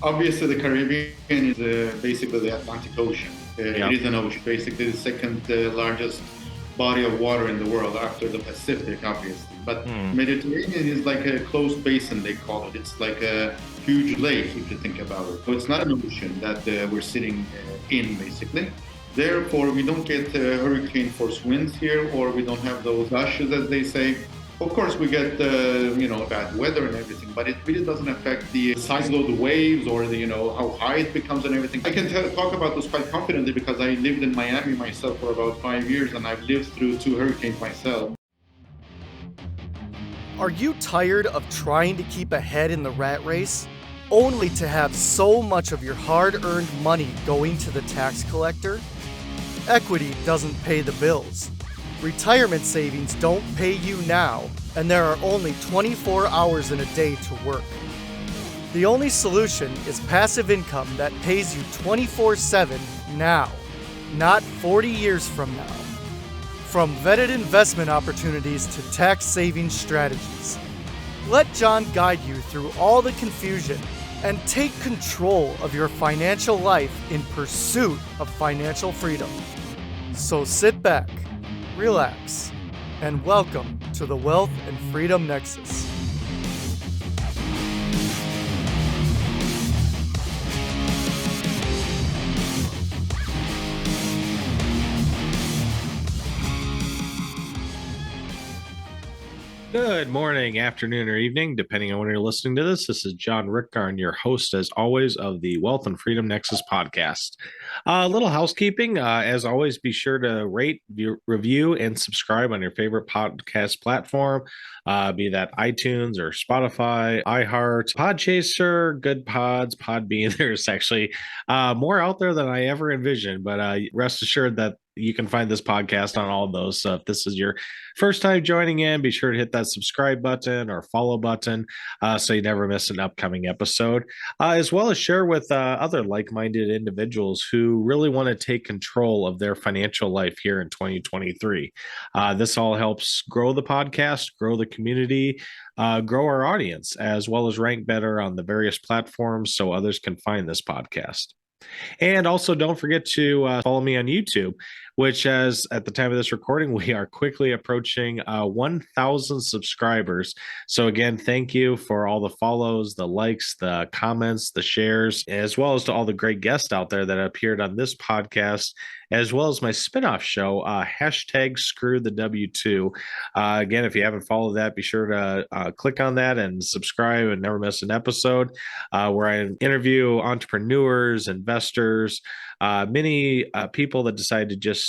Obviously, the Caribbean is basically the Atlantic Ocean. It is an ocean, basically the second largest body of water in the world after the Pacific, obviously. But Mediterranean is like a closed basin, they call it. It's like a huge lake, if you think about it. So it's not an ocean that we're sitting in, basically. Therefore, we don't get hurricane force winds here, or we don't have those gushes, as they say. Of course, we get bad weather and everything, but it really doesn't affect the size of the waves or the how high it becomes and everything. I can talk about this quite confidently because I lived in Miami myself for about 5 years, and I've lived through 2 hurricanes myself. Are you tired of trying to keep ahead in the rat race, only to have so much of your hard-earned money going to the tax collector? Equity doesn't pay the bills. Retirement savings don't pay you now, and there are only 24 hours in a day to work. The only solution is passive income that pays you 24/7 now, not 40 years from now. From vetted investment opportunities to tax saving strategies, let John guide you through all the confusion and take control of your financial life in pursuit of financial freedom. So sit back, relax, and welcome to the Wealth and Freedom Nexus. Good morning, afternoon, or evening, depending on when you're listening to this. This is John Rickgarn, your host, as always, of the Wealth and Freedom Nexus podcast. A little housekeeping. As always, be sure to rate, review, and subscribe on your favorite podcast platform, be that iTunes or Spotify, iHeart, Podchaser, Good Pods, Podbean. There's actually more out there than I ever envisioned, but rest assured that you can find this podcast on all of those. So if this is your first time joining in, be sure to hit that subscribe button or follow button so you never miss an upcoming episode, as well as share with other like-minded individuals who really want to take control of their financial life here in 2023. This all helps grow the podcast, grow the community, grow our audience, as well as rank better on the various platforms so others can find this podcast. And also, don't forget to follow me on YouTube, which, as at the time of this recording, we are quickly approaching 1,000 subscribers. So again, thank you for all the follows, the likes, the comments, the shares, as well as to all the great guests out there that appeared on this podcast, as well as my spinoff show, hashtag Screw the W2. Again, if you haven't followed that, be sure to click on that and subscribe and never miss an episode where I interview entrepreneurs, investors, many people that decide to just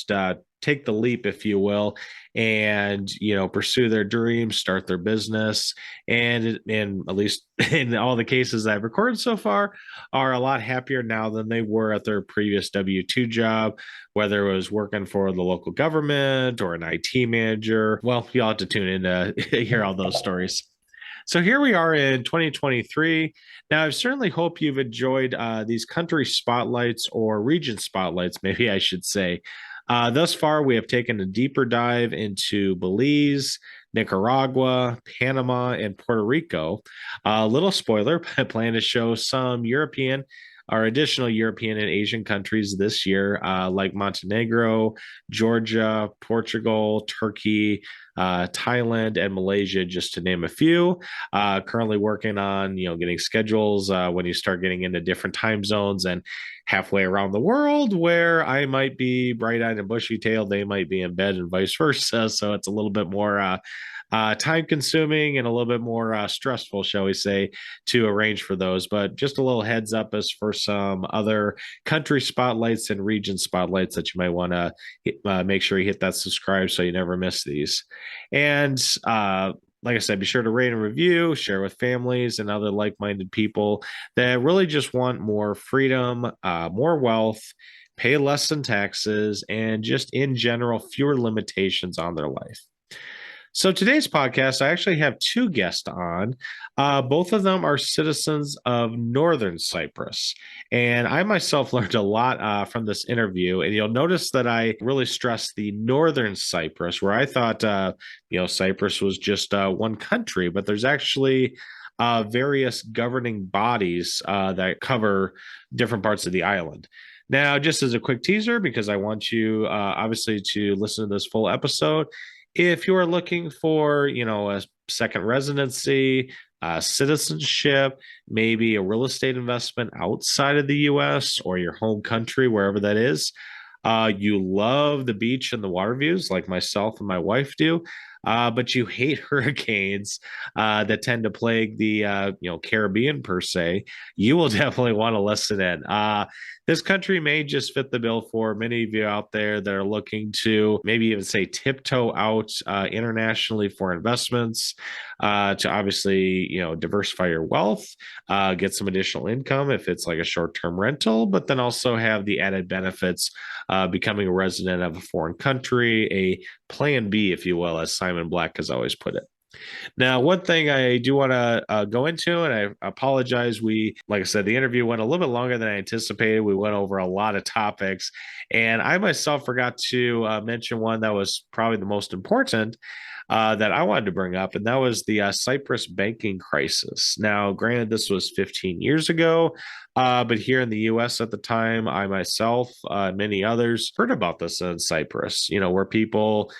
take the leap, if you will, and pursue their dreams, start their business, and in at least in all the cases I've recorded so far, are a lot happier now than they were at their previous W-2 job, whether it was working for the local government or an IT manager. Well, you'll have to tune in to hear all those stories. So here we are in 2023. Now, I certainly hope you've enjoyed these country spotlights, or region spotlights, maybe I should say. Thus far, we have taken a deeper dive into Belize, Nicaragua, Panama, and Puerto Rico. Little spoiler, I plan to show some European or additional European and Asian countries this year, like Montenegro, Georgia, Portugal, Turkey, Thailand, and Malaysia, just to name a few. Currently working on, getting schedules when you start getting into different time zones and halfway around the world, where I might be bright-eyed and bushy-tailed, they might be in bed, and vice versa. So it's a little bit more time-consuming and a little bit more stressful, shall we say, to arrange for those. But just a little heads up as for some other country spotlights and region spotlights that you might want to make sure you hit that subscribe so you never miss these. And like I said, be sure to rate and review, share with families and other like-minded people that really just want more freedom, more wealth, pay less in taxes, and just in general, fewer limitations on their life. So today's podcast, I actually have 2 guests on. Both of them are citizens of Northern Cyprus. And I myself learned a lot from this interview. And you'll notice that I really stress the Northern Cyprus, where I thought, Cyprus was just one country. But there's actually various governing bodies that cover different parts of the island. Now, just as a quick teaser, because I want you obviously to listen to this full episode, if you are looking for, a second residency, citizenship, maybe a real estate investment outside of the U.S. or your home country, wherever that is, you love the beach and the water views like myself and my wife do, but you hate hurricanes that tend to plague the Caribbean per se, you will definitely want to listen in. This country may just fit the bill for many of you out there that are looking to maybe even say tiptoe out internationally for investments, to obviously, diversify your wealth, get some additional income if it's like a short-term rental, but then also have the added benefits becoming a resident of a foreign country, a plan B, if you will, as Simon Black has always put it. Now, one thing I do want to go into, and I apologize, like I said, the interview went a little bit longer than I anticipated. We went over a lot of topics, and I myself forgot to mention one that was probably the most important that I wanted to bring up, and that was the Cyprus banking crisis. Now, granted, this was 15 years ago, but here in the U.S. at the time, I myself, many others, heard about this in Cyprus, where people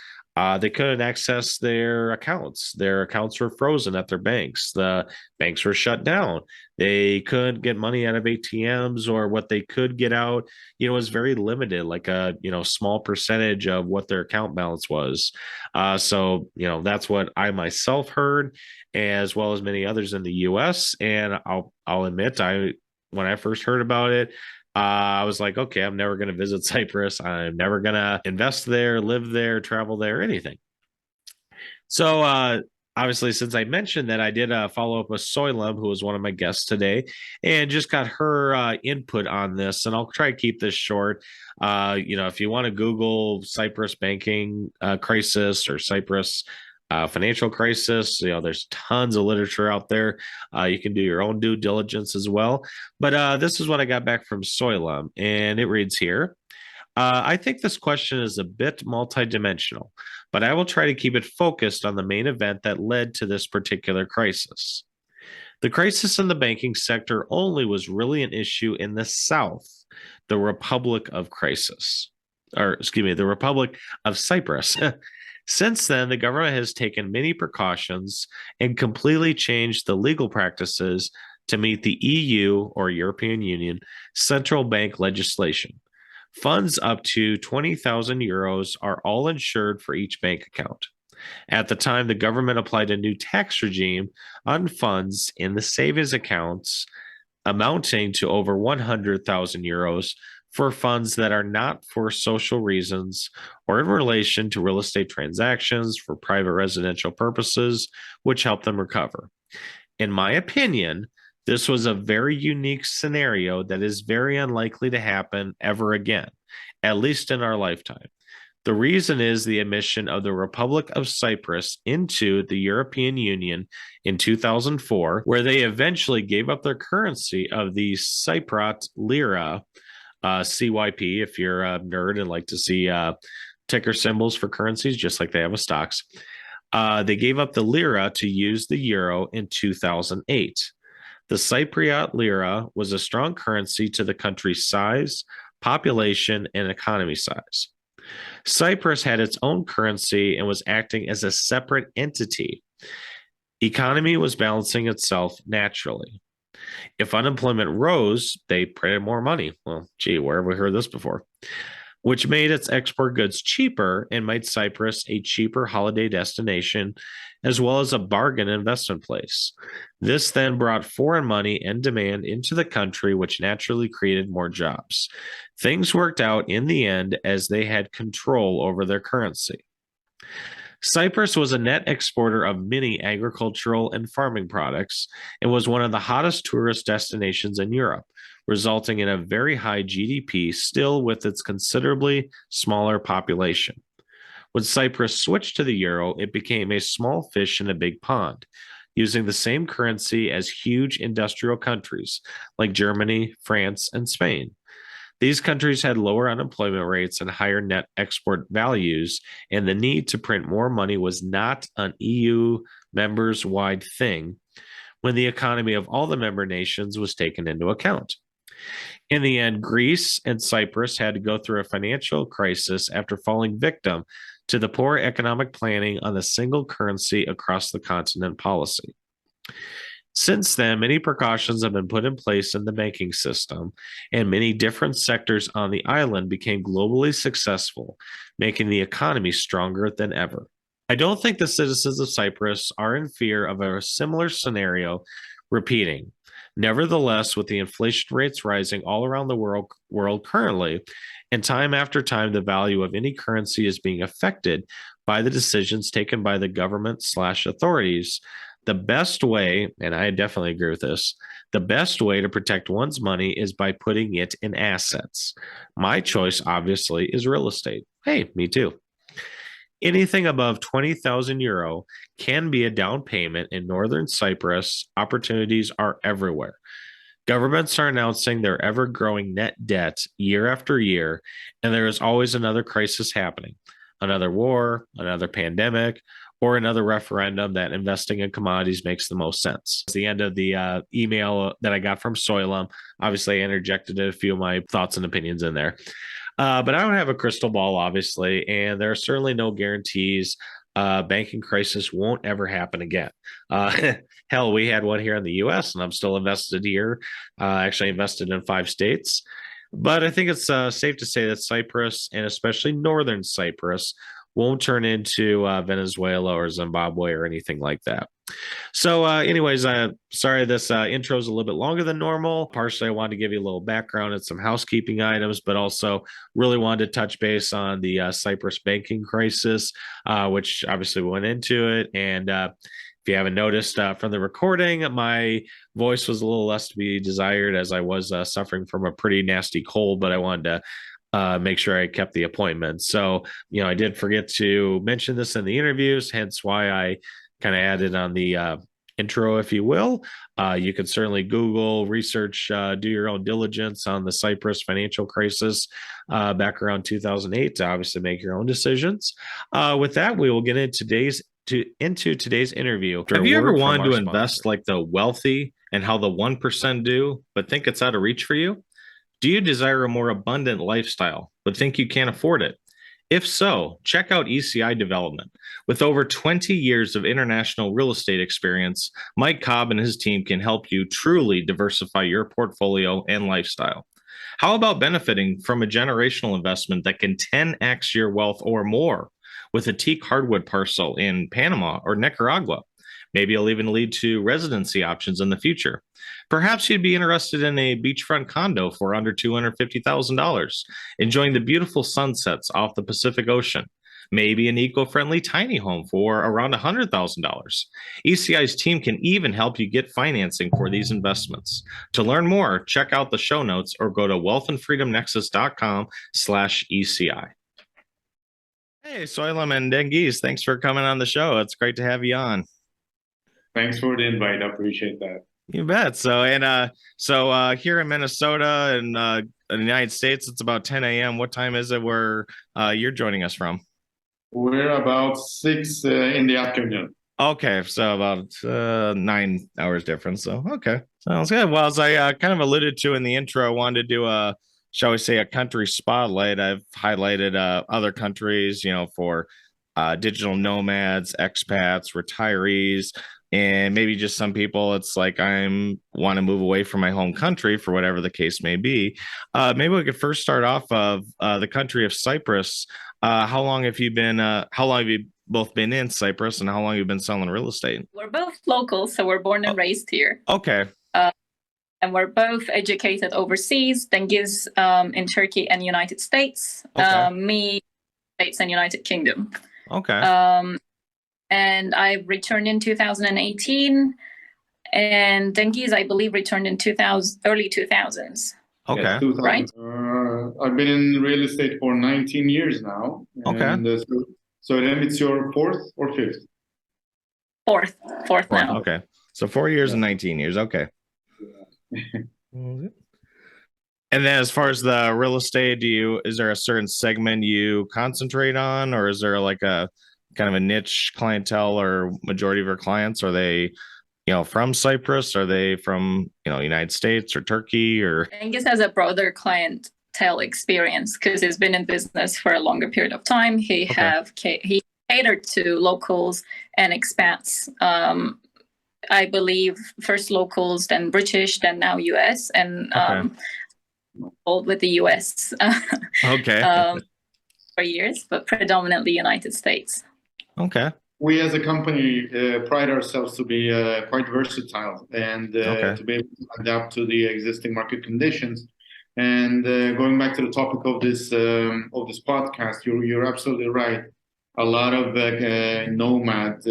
they couldn't access their accounts. Their accounts were frozen at their banks. The banks were shut down. They couldn't get money out of ATMs, or what they could get out, was very limited, like a, small percentage of what their account balance was. So, that's what I myself heard, as well as many others in the US. And I'll admit, when I first heard about it, I was like, okay, I'm never going to visit Cyprus. I'm never going to invest there, live there, travel there, anything. So, obviously, since I mentioned that, I did follow up with Söylem, who was one of my guests today, and just got her input on this. And I'll try to keep this short. If you want to Google Cyprus banking crisis or Cyprus financial crisis, there's tons of literature out there. You can do your own due diligence as well. But this is what I got back from Söylem, and it reads here. I think this question is a bit multidimensional, but I will try to keep it focused on the main event that led to this particular crisis. The crisis in the banking sector only was really an issue in the South, the Republic of the Republic of Cyprus. Since then, the government has taken many precautions and completely changed the legal practices to meet the EU, or European Union, central bank legislation. Funds up to 20,000 euros are all insured for each bank account. At the time, the government applied a new tax regime on funds in the savings accounts amounting to over 100,000 euros for funds that are not for social reasons or in relation to real estate transactions for private residential purposes, which help them recover. In my opinion, this was a very unique scenario that is very unlikely to happen ever again, at least in our lifetime. The reason is the admission of the Republic of Cyprus into the European Union in 2004, where they eventually gave up their currency of the Cypriot lira, CYP, if you're a nerd and like to see ticker symbols for currencies, just like they have with stocks. They gave up the lira to use the euro in 2008. The Cypriot lira was a strong currency to the country's size, population, and economy size. Cyprus had its own currency and was acting as a separate entity. Economy was balancing itself naturally. If unemployment rose, they printed more money. Well, gee, where have we heard this before? Which made its export goods cheaper and made Cyprus a cheaper holiday destination, as well as a bargain investment place. This then brought foreign money and demand into the country, which naturally created more jobs. Things worked out in the end as they had control over their currency. Cyprus was a net exporter of many agricultural and farming products and was one of the hottest tourist destinations in Europe, resulting in a very high GDP, still with its considerably smaller population. When Cyprus switched to the euro, it became a small fish in a big pond, using the same currency as huge industrial countries like Germany, France, and Spain. These countries had lower unemployment rates and higher net export values, and the need to print more money was not an EU members-wide thing. when the economy of all the member nations was taken into account. In the end, Greece and Cyprus had to go through a financial crisis after falling victim to the poor economic planning on the single currency across the continent policy. Since then, many precautions have been put in place in the banking system, and many different sectors on the island became globally successful, making the economy stronger than ever. I don't think the citizens of Cyprus are in fear of a similar scenario repeating. Nevertheless, with the inflation rates rising all around the world currently, and time after time, the value of any currency is being affected by the decisions taken by the government/authorities. The best way, and I definitely agree with this, the best way to protect one's money is by putting it in assets. My choice, obviously, is real estate. Hey, me too. Anything above 20,000 euro can be a down payment in northern Cyprus. Opportunities are everywhere. Governments are announcing their ever-growing net debt year after year, and there is always another crisis happening. Another war, another pandemic, or another referendum that investing in commodities makes the most sense. It's the end of the email that I got from Söylem. Obviously, I interjected a few of my thoughts and opinions in there. But I don't have a crystal ball, obviously, and there are certainly no guarantees. Banking crisis won't ever happen again. Hell, we had one here in the U.S., and I'm still invested here. Actually invested in 5 states. But I think it's safe to say that Cyprus, and especially northern Cyprus, won't turn into Venezuela or Zimbabwe or anything like that. So anyways, sorry this intro is a little bit longer than normal. Partially, I wanted to give you a little background and some housekeeping items, but also really wanted to touch base on the Cyprus banking crisis, which obviously went into it. And if you haven't noticed from the recording, my voice was a little less to be desired as I was suffering from a pretty nasty cold, but I wanted to make sure I kept the appointment. So, I did forget to mention this in the interviews, hence why I kind of added on the intro, if you will. You could certainly Google, research, do your own diligence on the Cyprus financial crisis back around 2008 to obviously make your own decisions. With that, we will get into today's interview. Have you ever wanted to invest like the wealthy and how the 1% do, but think it's out of reach for you? Do you desire a more abundant lifestyle, but think you can't afford it? If so, check out ECI Development. With over 20 years of international real estate experience, Mike Cobb and his team can help you truly diversify your portfolio and lifestyle. How about benefiting from a generational investment that can 10x your wealth or more with a teak hardwood parcel in Panama or Nicaragua? Maybe it'll even lead to residency options in the future. Perhaps you'd be interested in a beachfront condo for under $250,000, enjoying the beautiful sunsets off the Pacific Ocean. Maybe an eco-friendly tiny home for around $100,000. ECI's team can even help you get financing for these investments. To learn more, check out the show notes or go to wealthandfreedomnexus.com/ECI. Hey, Söylem and Dengiz, thanks for coming on the show. It's great to have you on. Thanks for the invite. I appreciate that. You bet. So here in Minnesota and in the United States, it's about 10 a.m. What time is it where you're joining us from? We're about 6 in the afternoon. Okay, so about 9 hours difference. So okay, sounds good. Well, as I kind of alluded to in the intro, I wanted to do shall we say, a country spotlight. I've highlighted other countries, for digital nomads, expats, retirees. And maybe just some people, it's like I want to move away from my home country for whatever the case may be. Maybe we could first start off of the country of Cyprus. How long have you both been in Cyprus, and how long have you been selling real estate? We're both local, so we're born and raised here. Okay. And we're both educated overseas. Dengiz in Turkey and United States. Okay. Me, States and United Kingdom. Okay. And I returned in 2018, and Dengiz, I believe, returned in early 2000s. Okay. Yeah, 2000. Right. I've been in real estate for 19 years now. Okay. And, so then it's your fourth or fifth? Fourth now. Okay. So 4 years and 19 years. Okay. And then as far as the real estate, is there a certain segment you concentrate on, or is there like a kind of a niche clientele, or majority of your clients, are they from Cyprus? Are they from, United States or Turkey or? Dengiz has a broader clientele experience because he's been in business for a longer period of time. He catered to locals and expats. I believe first locals, then British, then now US, and old with the US. For years, but predominantly United States. Okay. We as a company pride ourselves to be quite versatile and to be able to adapt to the existing market conditions. And going back to the topic of this podcast, you're absolutely right. A lot of nomad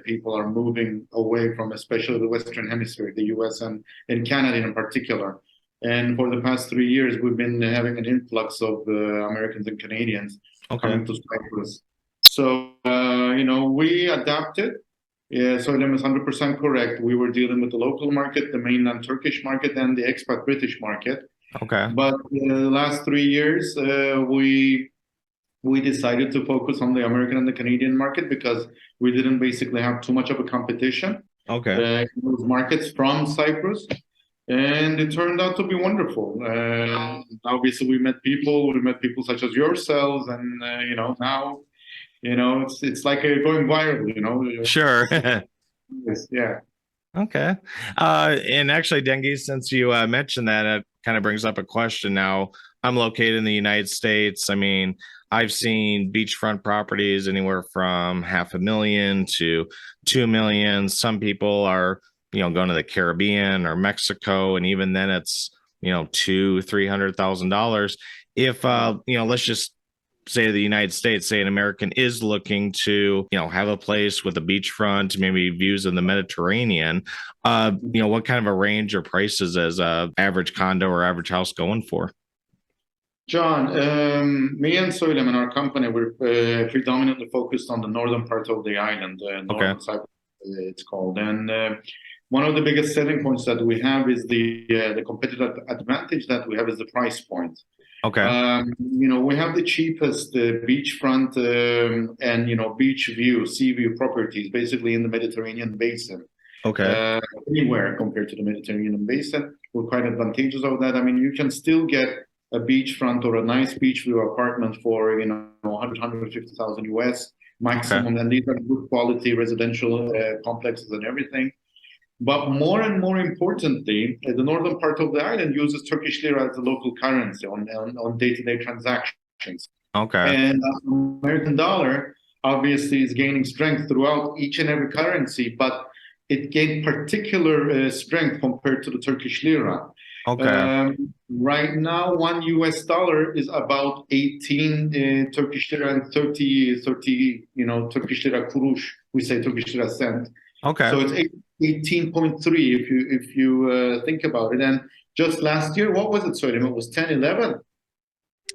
people are moving away from, especially the Western Hemisphere, the US and Canada in particular. And for the past 3 years, we've been having an influx of Americans and Canadians coming to Cyprus. So, we adapted. Yeah, Söylem is 100% correct. We were dealing with the local market, the mainland Turkish market, and the expat British market. Okay. But the last 3 years, we decided to focus on the American and the Canadian market because we didn't basically have too much of a competition. Okay. In those markets from Cyprus. And it turned out to be wonderful. Obviously, we met people such as yourselves, and now, it's like going viral. Sure. Yeah. Okay. And actually, Dengiz, since you mentioned that, it kind of brings up a question. Now, I'm located in the United States. I mean, I've seen beachfront properties anywhere from $500,000 to $2 million. Some people are going to the Caribbean or Mexico, and even then it's $200,000-$300,000. If let's just say the United States, say an American is looking to have a place with a beachfront, maybe views in the Mediterranean, what kind of a range or prices is a average condo or average house going for? John, me and Söylem and our company, we're predominantly focused on the northern part of the island, northern Cyprus, it's called, and one of the biggest selling points that we have is the competitive advantage that we have is the price point. Okay. We have the cheapest beachfront and beach view, sea view properties, basically in the Mediterranean basin. Okay. Anywhere compared to the Mediterranean basin, we're quite advantageous of that. I mean, you can still get a beachfront or a nice beach view apartment for 150,000 US maximum, and these are good quality residential complexes and everything. But more and more importantly, the northern part of the island uses Turkish lira as the local currency on day-to-day transactions. Okay. And the American dollar obviously is gaining strength throughout each and every currency, but it gained particular strength compared to the Turkish lira. Okay. Right now, $1 US is about 18 Turkish lira and 30 Turkish lira kurush. We say Turkish lira cent. Okay. So it's 18.3 if you think about it. And just last year, what was it, Söylem? It was 10, 11?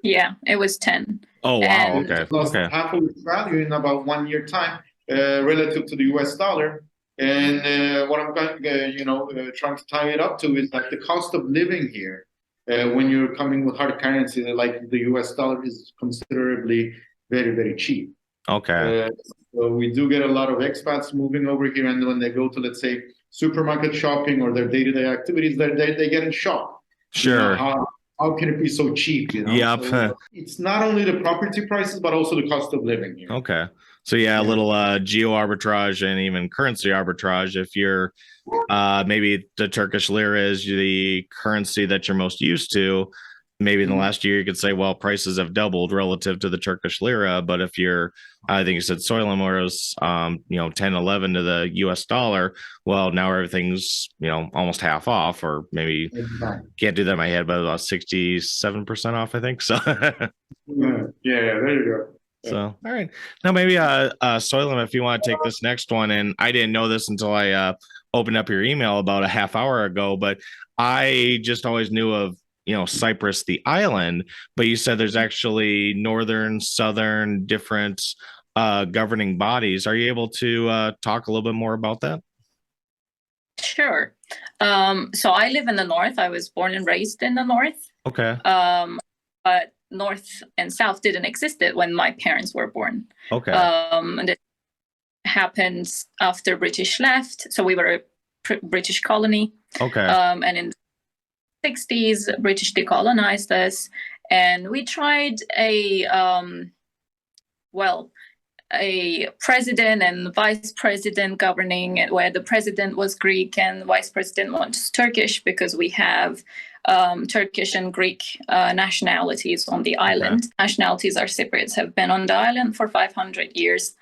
Yeah, it was 10. Oh, wow. And Okay. It lost half of its value in about 1 year time relative to the US dollar. And what I'm trying to tie it up to is that the cost of living here, when you're coming with hard currency like the US dollar, is considerably very, very cheap. Okay. So we do get a lot of expats moving over here, and when they go to, let's say, supermarket shopping or their day-to-day activities, they get in shock. Sure. How can it be so cheap? Yep. So it's not only the property prices, but also the cost of living here. Okay. So a little geo arbitrage and even currency arbitrage. If you're maybe the Turkish lira is the currency that you're most used to, maybe in the last year you could say, well, prices have doubled relative to the Turkish lira. But if you're, I think you said Söylem was 10, 11 to the US dollar, well, now everything's almost half off, or maybe can't do that in my head, but about 67% off, I think. So yeah, there you go. So, all right. Now, maybe, Söylem, if you want to take this next one, and I didn't know this until I opened up your email about a half hour ago, but I just always knew of, Cyprus, the island, but you said there's actually northern, southern, different governing bodies. Are you able to talk a little bit more about that? Sure. So I live in the north. I was born and raised in the north. Okay. But north and south didn't exist when my parents were born. Okay. And it happened after British left. So we were British colony. Okay. And in the 60s, British decolonized us, and we tried a president and vice president governing, where the president was Greek and the vice president was Turkish, because we have Turkish and Greek nationalities on the island. Okay. Nationalities are Cypriots, have been on the island for 500 years.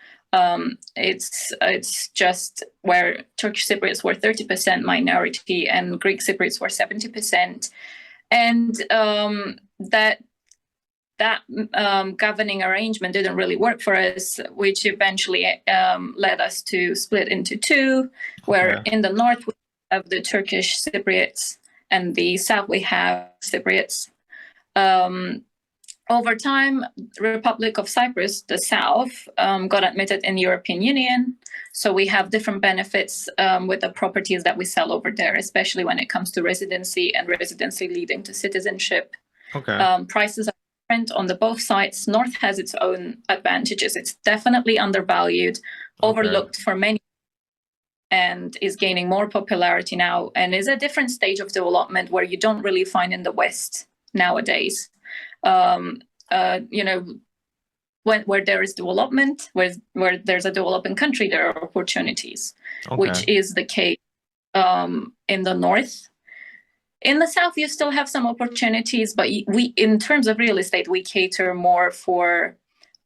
It's just where Turkish Cypriots were 30% minority and Greek Cypriots were 70%. And that governing arrangement didn't really work for us, which eventually led us to split into two, where in the north we have the Turkish Cypriots and the south we have Cypriots. Over time, Republic of Cyprus, the south, got admitted in the European Union. So we have different benefits with the properties that we sell over there, especially when it comes to residency and residency leading to citizenship. Okay. Prices are on the both sides. North has its own advantages. It's definitely undervalued, overlooked for many, and is gaining more popularity now, and is a different stage of development where you don't really find in the West nowadays. Where there is development, where there's a developing country, there are opportunities, which is the case in the North. In the South, you still have some opportunities, but we, in terms of real estate, we cater more for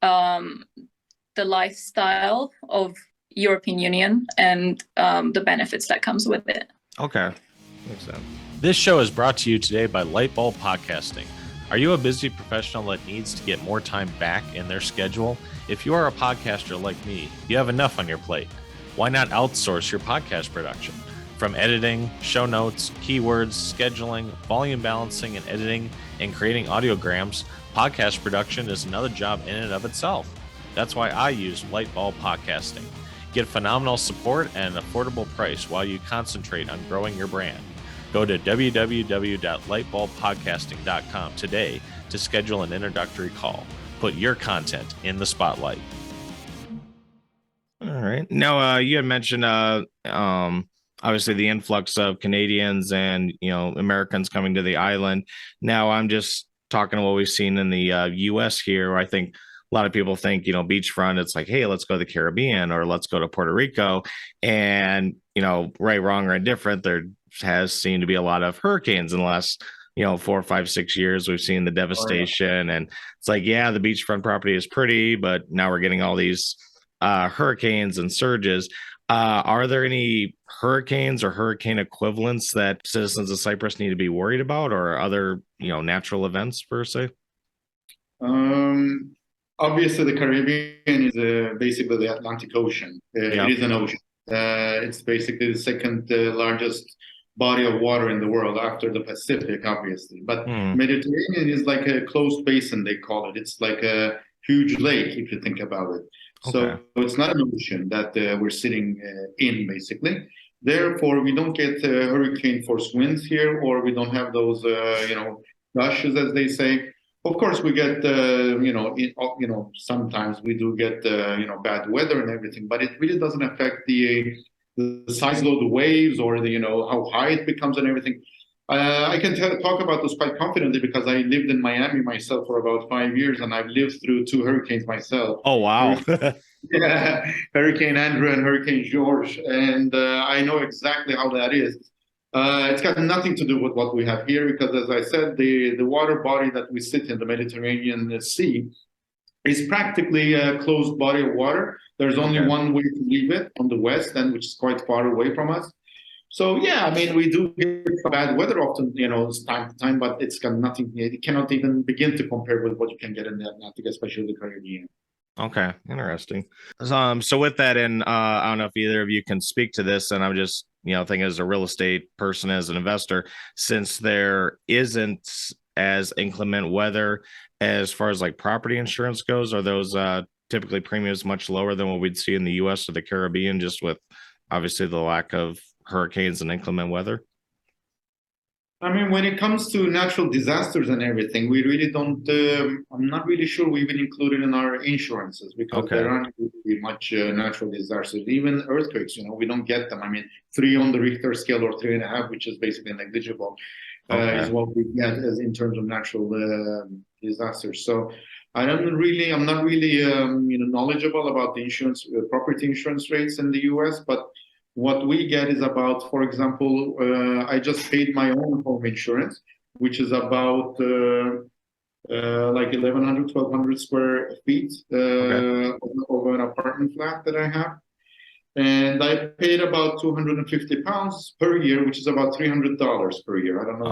the lifestyle of European Union and the benefits that comes with it. Okay, makes sense. This show is brought to you today by Lightbulb Podcasting. Are you a busy professional that needs to get more time back in their schedule? If you are a podcaster like me, you have enough on your plate. Why not outsource your podcast production? From editing, show notes, keywords, scheduling, volume balancing, and editing, and creating audiograms, podcast production is another job in and of itself. That's why I use Lightbulb Podcasting. Get phenomenal support at an affordable price while you concentrate on growing your brand. Go to www.lightbulbpodcasting.com today to schedule an introductory call. Put your content in the spotlight. All right. Now, you had mentioned obviously the influx of Canadians and, Americans coming to the island. Now I'm just talking what we've seen in the US here, where I think a lot of people think, beachfront, it's like, hey, let's go to the Caribbean or let's go to Puerto Rico. And, right, wrong, or indifferent, there has seemed to be a lot of hurricanes in the last, 4, 5, 6 years. We've seen the devastation and it's like, yeah, the beachfront property is pretty, but now we're getting all these hurricanes and surges. Are there any hurricanes or hurricane equivalents that citizens of Cyprus need to be worried about, or other, natural events per se? Obviously, the Caribbean is basically the Atlantic Ocean. It is an ocean. It's basically the second largest body of water in the world after the Pacific, obviously. But Mediterranean is like a closed basin, they call it. It's like a huge lake, if you think about it. So it's not an ocean that we're sitting in, basically. Therefore, we don't get hurricane force winds here, or we don't have those, gushes, as they say. Of course, we get, sometimes we do get, bad weather and everything, but it really doesn't affect the size of the waves or the, how high it becomes and everything. I can talk about this quite confidently because I lived in Miami myself for about 5 years, and I've lived through 2 hurricanes myself. Oh, wow. Yeah, Hurricane Andrew and Hurricane George. And I know exactly how that is. It's got nothing to do with what we have here because, as I said, the water body that we sit in, the Mediterranean Sea, is practically a closed body of water. There's only one way to leave it on the west, and which is quite far away from us. So, yeah, I mean, we do get bad weather often, time to time, but it's got nothing, it cannot even begin to compare with what you can get in the Atlantic, especially the Caribbean. Okay, interesting. So with that, and I don't know if either of you can speak to this, and I'm just, thinking as a real estate person, as an investor, since there isn't as inclement weather as far as like property insurance goes, are those typically premiums much lower than what we'd see in the US or the Caribbean, just with obviously the lack of hurricanes and inclement weather? I mean, when it comes to natural disasters and everything, we really don't. I'm not really sure we even include it in our insurances because there aren't really much natural disasters. Even earthquakes, we don't get them. I mean, 3 on the Richter scale or 3.5, which is basically negligible, is what we get as in terms of natural disasters. So I'm not really, knowledgeable about the insurance, property insurance rates in the U.S., but what we get is about, for example, I just paid my own home insurance, which is about like 1,100, 1,200 square feet of an apartment flat that I have. And I paid about £250 per year, which is about $300 per year. I don't know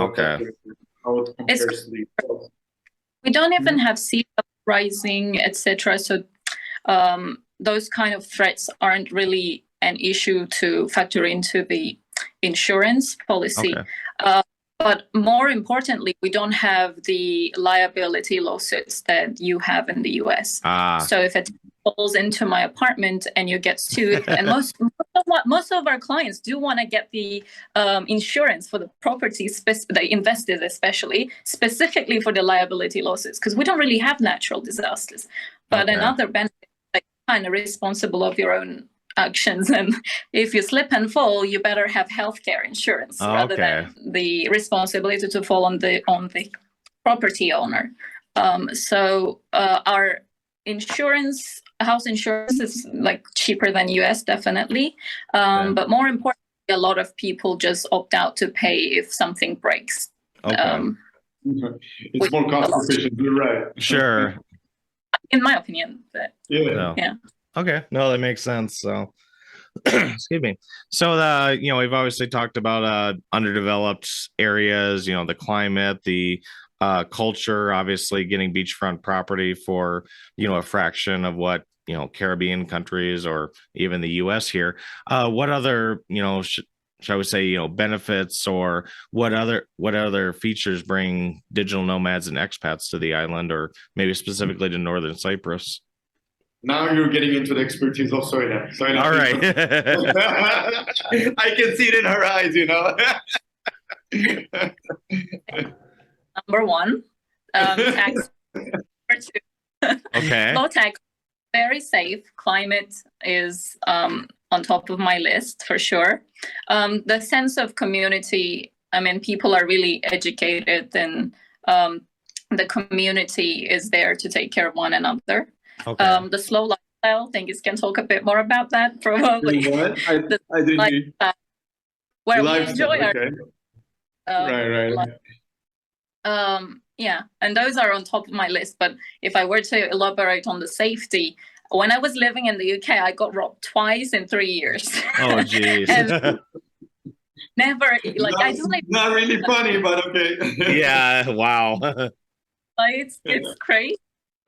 how it compares to the US. We don't even have sea level rising, etc. So those kind of threats aren't really an issue to factor into the insurance policy. But more importantly, we don't have the liability lawsuits that you have in the US. So if it falls into my apartment and you get sued, and most of our clients do want to get the insurance for the property, the investors especially, specifically for the liability lawsuits, because we don't really have natural disasters. But another benefit is that you're kind of responsible of your own actions, and if you slip and fall, you better have healthcare insurance rather than the responsibility to fall on the property owner. So our insurance, house insurance, is like cheaper than US, definitely. But more importantly, a lot of people just opt out to pay if something breaks. It's more cost efficient. You're right. Sure. In my opinion, but yeah. Okay, no, that makes sense. So, excuse me. So, we've obviously talked about underdeveloped areas. The climate, the culture. Obviously, getting beachfront property for a fraction of what Caribbean countries or even the U.S. here. What other shall we say benefits, or what other features bring digital nomads and expats to the island, or maybe specifically to northern Cyprus? Now you're getting into the expertise of Söylem. All right. I can see it in her eyes, Number one, tax. Number two, low tax, very safe. Climate is on top of my list for sure. The sense of community, I mean, people are really educated, and the community is there to take care of one another. The slow lifestyle, Dengiz can talk a bit more about that probably. What? I didn't where we enjoy our yeah, and those are on top of my list. But if I were to elaborate on the safety, when I was living in the UK, I got robbed twice in 3 years. Oh, geez. Never, I do not really funny, but okay. Yeah, wow. It's crazy,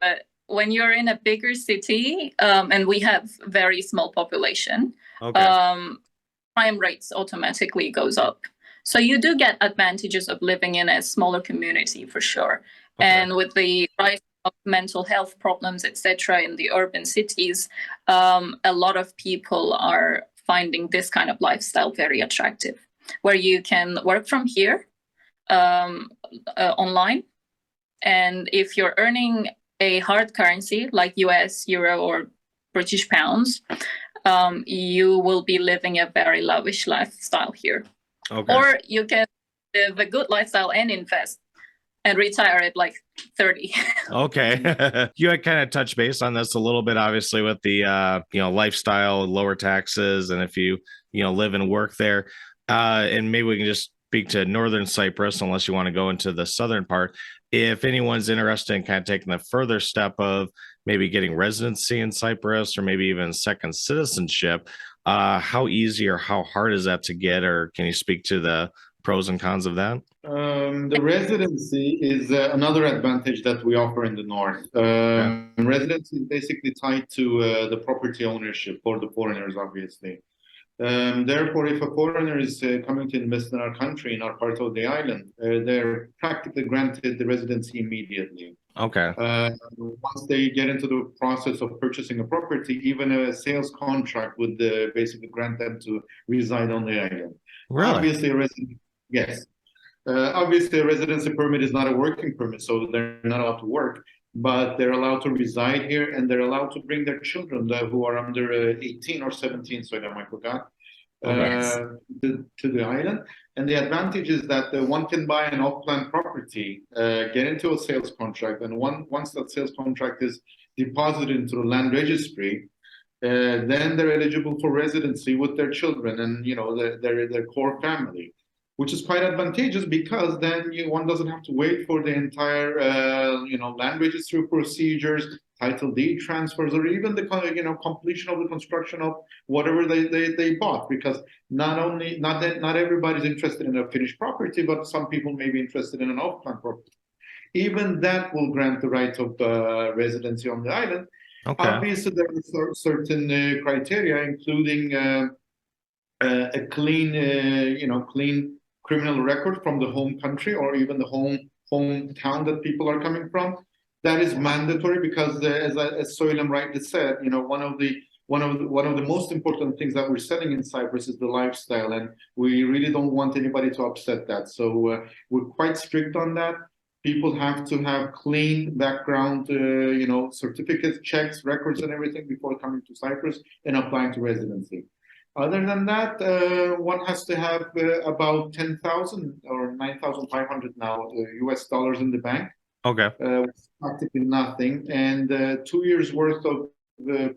but when you're in a bigger city, and we have very small population, crime rates automatically goes up. So you do get advantages of living in a smaller community for sure. And with the rise of mental health problems, etc., in the urban cities, a lot of people are finding this kind of lifestyle very attractive, where you can work from here online. And if you're earning a hard currency like US, Euro, or British pounds, you will be living a very lavish lifestyle here. Or you can live a good lifestyle and invest and retire at 30. You had kind of touched base on this a little bit, obviously, with the lifestyle, lower taxes, and if you live and work there, and maybe we can just speak to northern Cyprus, unless you want to go into the southern part. If anyone's interested in kind of taking the further step of maybe getting residency in Cyprus, or maybe even second citizenship, how easy or how hard is that to get, or can you speak to the pros and cons of that? The residency is another advantage that we offer in the north. Residency is basically tied to the property ownership for the foreigners, obviously. Therefore, if a foreigner is coming to invest in our country, in our part of the island, they're practically granted the residency immediately. Once they get into the process of purchasing a property, even a sales contract would basically grant them to reside on the island. Really? Obviously, yes. Obviously, a residency permit is not a working permit, so they're not allowed to work, but they're allowed to reside here, and they're allowed to bring their children who are under 18 or 17, so I forgot, to the island. And the advantage is that one can buy an off-plan property, get into a sales contract, and once that sales contract is deposited into the land registry, then they're eligible for residency with their children and their core family, which is quite advantageous because then one doesn't have to wait for the entire land registry procedures, title deed transfers, or even the completion of the construction of whatever they bought, because not everybody's interested in a finished property, but some people may be interested in an off-plan property. Even that will grant the right of residency on the island. Okay. Obviously, there are certain criteria, including a clean criminal record from the home country or even the hometown that people are coming from. That is mandatory because, as Söylem rightly said, one of the most important things that we're selling in Cyprus is the lifestyle, and we really don't want anybody to upset that. So we're quite strict on that. People have to have clean background, certificates, checks, records, and everything before coming to Cyprus and applying to residency. Other than that, one has to have about 10,000 or 9,500 now US dollars in the bank. Okay. Practically nothing, and 2 years worth of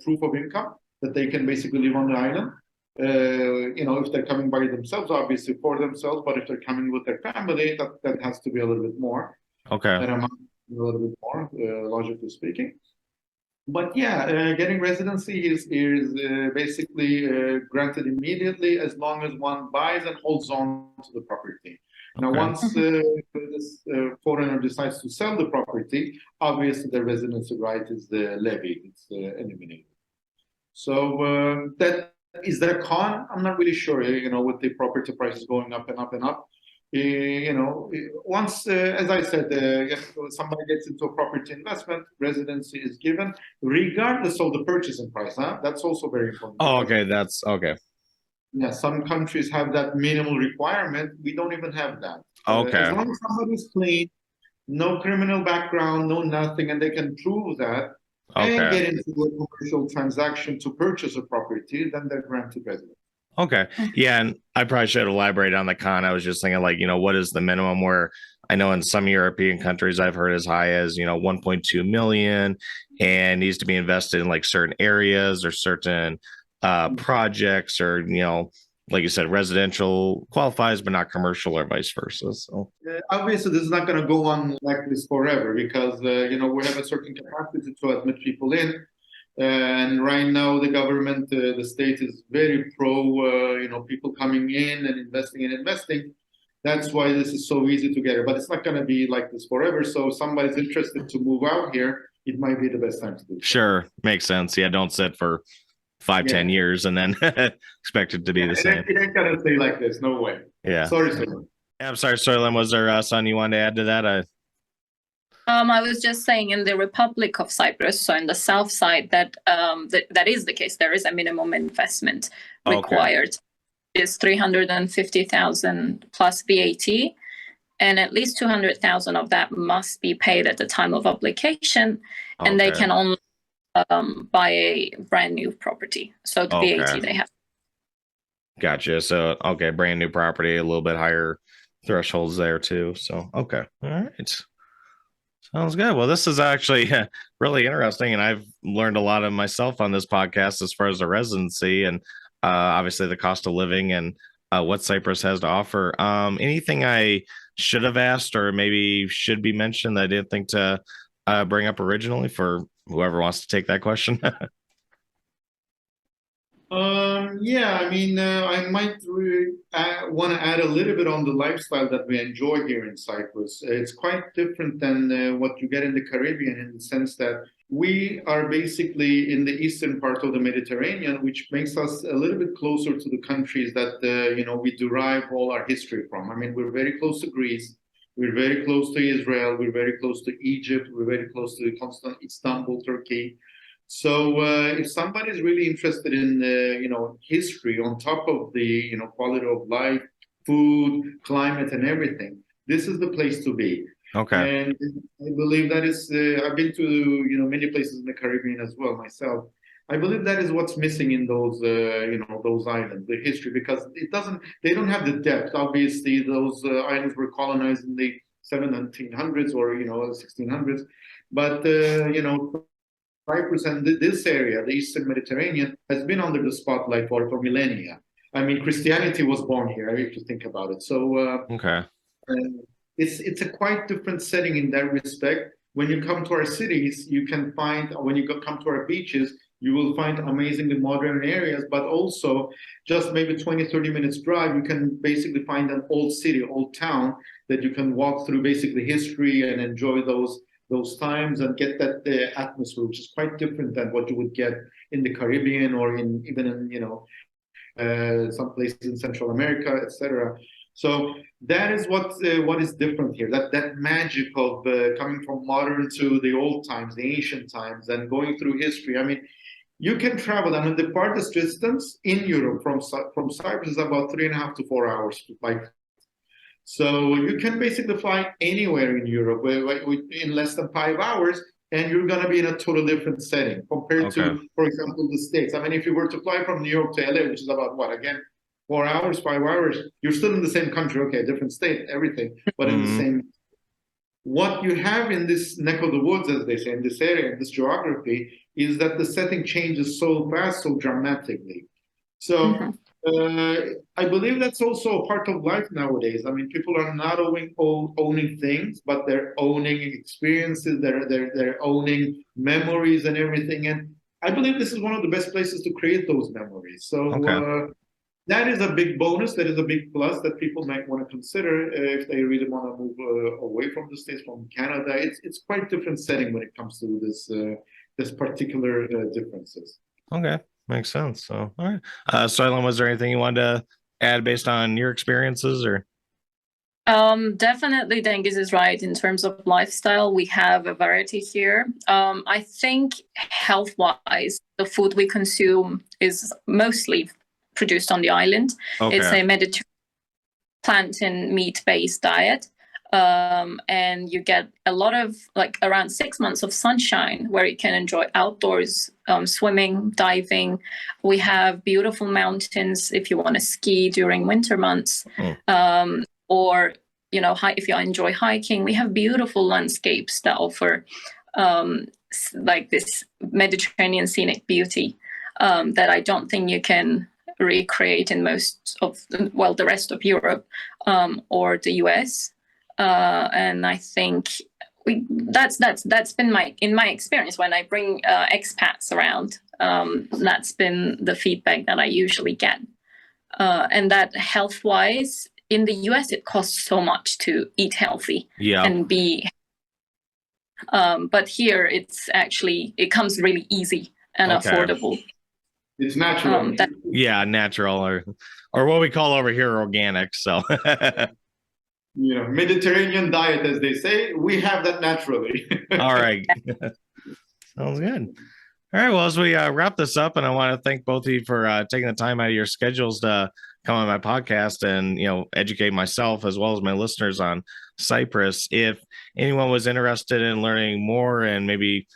proof of income that they can basically live on the island. If they're coming by themselves, obviously for themselves, but if they're coming with their family, that has to be a little bit more. Okay. That amount a little bit more, logically speaking. But yeah, getting residency is basically granted immediately as long as one buys and holds on to the property. Now, once this foreigner decides to sell the property, obviously the residency right is levied, it's eliminated. So is that a con? I'm not really sure, with the property prices going up and up and up. Once, as I said, somebody gets into a property investment, residency is given, regardless of the purchasing price. That's also very important. Oh, okay, that's okay. Yeah, some countries have that minimal requirement. We don't even have that. Okay. As long as somebody's clean, no criminal background, no nothing, and they can prove that and get into a commercial transaction to purchase a property, then they're granted residence. Okay. Yeah. And I probably should elaborate on the con. I was just thinking what is the minimum, where I know in some European countries I've heard as high as, 1.2 million, and needs to be invested in certain areas or certain projects, or, like you said, residential qualifies, but not commercial, or vice versa. So obviously this is not going to go on like this forever because, we have a certain capacity to admit people in. And right now, the government, the state is very pro, people coming in and investing. That's why this is so easy to get it. But it's not going to be like this forever. So if somebody's interested to move out here, it might be the best time to do it. Sure. Makes sense. Yeah. Don't sit for 5-10 years and then expect it to be the same. It ain't going to stay like this. No way. Yeah. Sorry, Söylem. I'm sorry, Söylem. Was there something you wanted to add to that? I was just saying, in the Republic of Cyprus, so in the south side, that is the case. There is a minimum investment required. It's 350,000 plus VAT, and at least 200,000 of that must be paid at the time of application, and they can only buy a brand new property. So the VAT they have. Gotcha. So brand new property, a little bit higher thresholds there too. So all right. Sounds good. Well, this is actually really interesting, and I've learned a lot of myself on this podcast as far as the residency and obviously the cost of living and what Cyprus has to offer. Anything I should have asked or maybe should be mentioned that I didn't think to bring up originally for whoever wants to take that question? I might want to add a little bit on the lifestyle that we enjoy here in Cyprus. It's quite different than what you get in the Caribbean, in the sense that we are basically in the eastern part of the Mediterranean, which makes us a little bit closer to the countries that, we derive all our history from. I mean, we're very close to Greece. We're very close to Israel. We're very close to Egypt. We're very close to Istanbul, Turkey. So if somebody is really interested in, history on top of the, quality of life, food, climate, and everything, this is the place to be. Okay. And I believe that is, I've been to, many places in the Caribbean as well myself. I believe that is what's missing in those, those islands, the history, because they don't have the depth. Obviously, those islands were colonized in the 1700s or, 1600s. But, Cyprus and this area, the Eastern Mediterranean, has been under the spotlight for millennia. I mean, Christianity was born here, if you think about it. So Okay. It's a quite different setting in that respect. When you come to our cities, you can find, when you come to our beaches, you will find amazingly modern areas, but also just maybe 20, 30 minutes drive, you can basically find an old city, old town that you can walk through basically history and enjoy those times and get that atmosphere, which is quite different than what you would get in the Caribbean or even in some places in Central America, etc. So that is what is different here. That magic of coming from modern to the old times, the ancient times, and going through history. I mean, you can travel. I mean, the farthest distance in Europe from Cyprus is about 3.5 to 4 hours by. So you can basically fly anywhere in Europe in less than 5 hours, and you're going to be in a totally different setting compared to, for example, the States. I mean, if you were to fly from New York to LA, which is about 4 hours, 5 hours, you're still in the same country, okay, different state, everything, but in the same. What you have in this neck of the woods, as they say, in this area, in this geography, is that the setting changes so fast, so dramatically. So I believe that's also a part of life nowadays. I mean, people are not owning things, but they're owning experiences, they're owning memories and everything. And I believe this is one of the best places to create those memories. So that is a big bonus. That is a big plus that people might want to consider if they really want to move away from the States, from Canada. It's quite a different setting when it comes to this particular differences. Okay, makes sense. So, all right. Söylem, was there anything you wanted to add based on your experiences, or? Definitely, Dengiz is right in terms of lifestyle. We have a variety here. I think health-wise, the food we consume is mostly produced on the island. It's a Mediterranean plant and meat-based diet. And you get a lot of, around 6 months of sunshine where you can enjoy outdoors, swimming, diving. We have beautiful mountains if you want to ski during winter months. Or, if you enjoy hiking, we have beautiful landscapes that offer this Mediterranean scenic beauty that I don't think you can recreate in most of the rest of Europe or the US. And I think that's been in my experience when I bring expats around. That's been the feedback that I usually get. And that health-wise, in the US, it costs so much to eat healthy and be. But here, it comes really easy and affordable. It's natural. Natural, or what we call over here organic. So. Mediterranean diet, as they say, we have that naturally. All right. Sounds good. All right. Well, as we wrap this up, and I want to thank both of you for taking the time out of your schedules to come on my podcast and, educate myself as well as my listeners on Cyprus. If anyone was interested in learning more and maybe,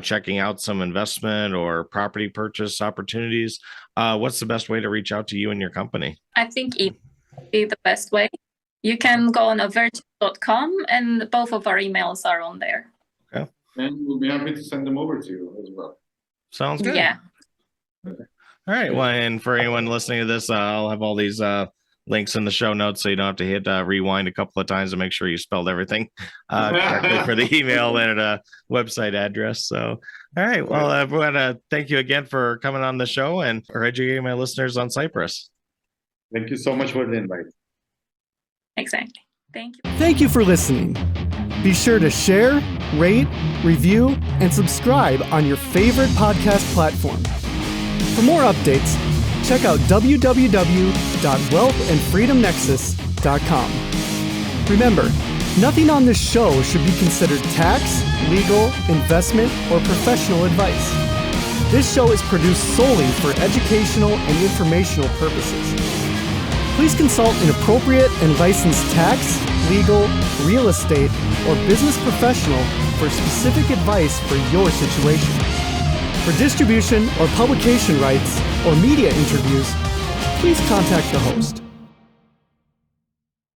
checking out some investment or property purchase opportunities, what's the best way to reach out to you and your company? I think it would be the best way. You can go on avertiss.com, and both of our emails are on there. Okay. And we'll be happy to send them over to you as well. Sounds good. Yeah. All right. Well, and for anyone listening to this, I'll have all these links in the show notes, so you don't have to hit rewind a couple of times to make sure you spelled everything correctly for the email and website address. So, all right. Well, I want to thank you again for coming on the show and for educating my listeners on Cyprus. Thank you so much for the invite. Exactly. Thank you. Thank you for listening. Be sure to share, rate, review, and subscribe on your favorite podcast platform. For more updates, check out www.wealthandfreedomnexus.com. Remember, nothing on this show should be considered tax, legal, investment, or professional advice. This show is produced solely for educational and informational purposes. Please consult an appropriate and licensed tax, legal, real estate, or business professional for specific advice for your situation. For distribution or publication rights or media interviews, please contact the host.